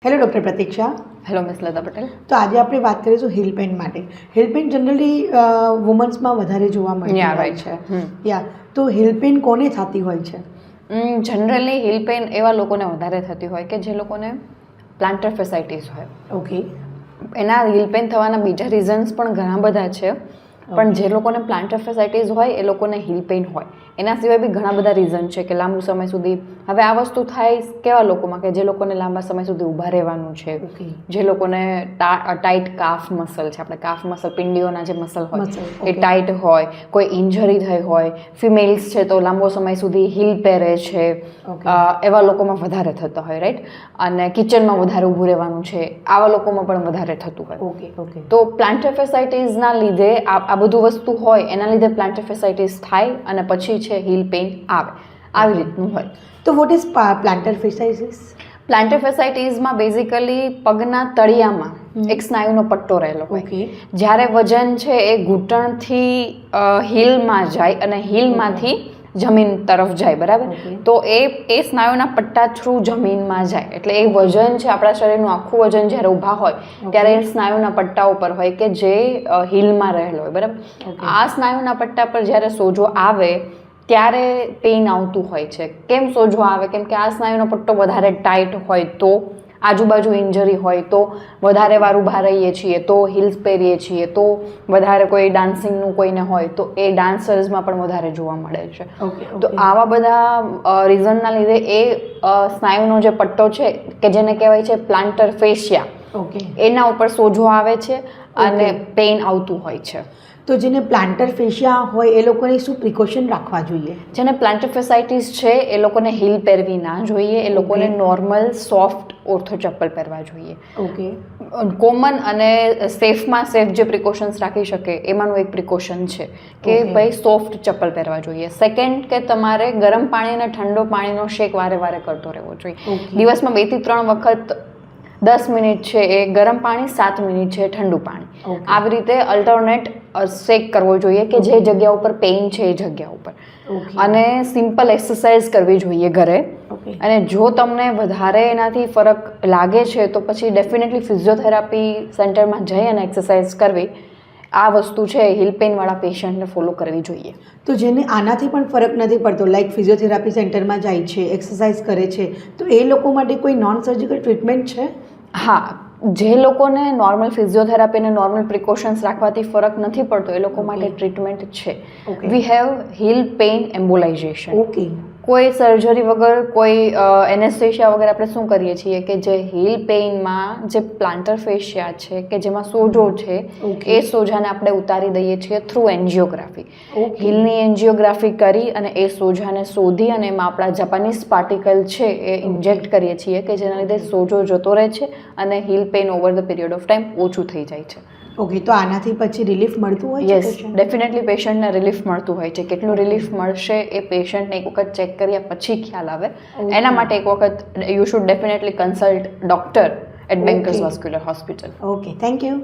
Hello doctor Pratiksha. Hello miss Lata Patel. તો આજે આપણે વાત કરીશું હિલ પેઇન માટે. હિલ પેઇન જનરલી વુમન્સમાં વધારે જોવા મળતી હોય છે. તો હિલ પેઇન કોને થતી હોય છે? જનરલી હિલ પેઇન એવા લોકોને વધારે થતી હોય કે જે લોકોને પ્લાન્ટર ફેસાઇટીસ હોય. ઓકે. એના હિલ પેઇન થવાના બીજા રીઝન્સ પણ ઘણા બધા છે, પણ જે લોકોને પ્લાન્ટર ફેસાઇટીસ હોય એ લોકોને હિલ પેઇન હોય. એના સિવાય બી ઘણા બધા રીઝન છે કે લાંબુ સમય સુધી, હવે આ વસ્તુ થાય કેવા લોકોમાં કે જે લોકોને લાંબા સમય સુધી ઊભા રહેવાનું છે, જે લોકોને ટાઈટ કાફ મસલ છે, આપણે કાફ મસલ પિંડીઓના જે મસલ હોય એ ટાઈટ હોય, કોઈ ઇન્જરી થઈ હોય, ફિમેલ્સ છે તો લાંબો સમય સુધી હિલ પહેરે છે, એવા લોકોમાં વધારે થતો હોય, રાઈટ. અને કિચનમાં વધારે ઊભું રહેવાનું છે, આવા લોકોમાં પણ વધારે થતું હોય. તો પ્લાન્ટર ફેસાઇટીસના લીધે આ બધું વસ્તુ હોય, એના લીધે પ્લાન્ટર ફેસાઇટીસ થાય અને પછી છે હિલ પેઇન આવે, આવી રીતનું હોય. તો what is plantar fasciitis? Plantar ફેસાઇટીસમાં બેઝિકલી પગના તળિયામાં એક સ્નાયુનો પટ્ટો રહેલો હોય. જ્યારે વજન છે એ ઘૂંટણથી હિલમાં જાય અને હિલમાંથી જમીન તરફ જાય, બરાબર. તો એ સ્નાયુના પટ્ટા થ્રુ જમીનમાં જાય, એટલે એ વજન છે આપણા શરીરનું આખું વજન જ્યારે ઊભા હોય ત્યારે એ સ્નાયુના પટ્ટા ઉપર હોય કે જે હિલમાં રહેલો હોય, બરાબર. આ સ્નાયુના પટ્ટા પર જ્યારે સોજો આવે ત્યારે પેઇન આવતું હોય છે. કેમ સોજો આવે? કેમ કે આ સ્નાયુનો પટ્ટો વધારે ટાઈટ હોય, તો આજુબાજુ ઇન્જરી હોય, તો વધારે વાર ઊભા રહીએ છીએ, તો હિલ્સ પહેરીએ છીએ, તો વધારે કોઈ ડાન્સિંગનું કોઈને હોય તો એ ડાન્સર્સમાં પણ વધારે જોવા મળે છે. તો આવા બધા રીઝનના લીધે એ સ્નાયુનો જે પટ્ટો છે કે જેને કહેવાય છે પ્લાન્ટર ફેશિયા, એના ઉપર સોજો આવે છે અને પેઇન આવતું હોય છે. તો જેને પ્લાન્ટર ફેશિયા હોય એ લોકોને શું પ્રિકોશન રાખવા જોઈએ? જેને પ્લાન્ટર ફેસાઇટીસ છે એ લોકોને હિલ પહેરવી ના જોઈએ, એ લોકોને નોર્મલ સોફ્ટ ઓર્થો ચપ્પલ પહેરવા જોઈએ. કોમન અને સેફમાં સેફ જે પ્રિકોશન્સ રાખી શકે એમાંનું એક પ્રિકોશન છે કે ભાઈ સોફ્ટ ચપ્પલ પહેરવા જોઈએ. સેકન્ડ કે તમારે ગરમ પાણી અને ઠંડો પાણીનો શેક વારે વારે કરતો રહેવો જોઈએ. દિવસમાં 2 થી 3 વખત 10 મિનિટ છે એ ગરમ પાણી, 7 મિનિટ છે ઠંડુ પાણી, આવી રીતે અલ્ટરનેટ શેક કરવો જોઈએ કે જે જગ્યા ઉપર પેઇન છે એ જગ્યા ઉપર. અને સિમ્પલ એક્સરસાઇઝ કરવી જોઈએ ઘરે. અને જો તમને વધારે એનાથી ફરક લાગે છે તો પછી ડેફિનેટલી ફિઝિયોથેરાપી સેન્ટરમાં જઈ અને એક્સરસાઇઝ કરવી, આ વસ્તુ છે હિલ પેઇનવાળા પેશન્ટને ફોલો કરવી જોઈએ. તો જેને આનાથી પણ ફરક નથી પડતો, લાઈક ફિઝિયોથેરાપી સેન્ટરમાં જાય છે, એક્સરસાઇઝ કરે છે, તો એ લોકો માટે કોઈ નોન સર્જિકલ ટ્રીટમેન્ટ છે? હા, જે લોકોને નોર્મલ ફિઝિયોથેરાપી અને નોર્મલ પ્રિકોશન્સ રાખવાથી ફરક નથી પડતો એ લોકો માટે ટ્રીટમેન્ટ છે. We have heel pain embolisation. કોઈ સર્જરી વગર, કોઈ એનેસ્થેશિયા વગર આપણે શું કરીએ છીએ કે જે હિલ પેઇનમાં જે પ્લાન્ટર ફેશિયા છે કે જેમાં સોજો છે એ સોજાને આપણે ઉતારી દઈએ છીએ થ્રુ એન્જિયોગ્રાફી. હિલની એન્જિયોગ્રાફી કરી અને એ સોજાને શોધી અને એમાં આપણા જાપાનીઝ પાર્ટિકલ છે એ ઇન્જેક્ટ કરીએ છીએ કે જેના લીધે સોજો જતો રહે છે અને hill pain over the period of time ઓછું થઈ જાય છે. તો આનાથી પછી રિલીફ મળતું હોય છે? યસ, ડેફિનેટલી પેશન્ટને રિલીફ મળતું હોય છે. કેટલું રિલીફ મળશે એ પેશન્ટને એક વખત ચેક કર્યા પછી ખ્યાલ આવે. એના માટે એક વખત you should definitely consult doctor at Bankers vascular hospital. Okay, thank you.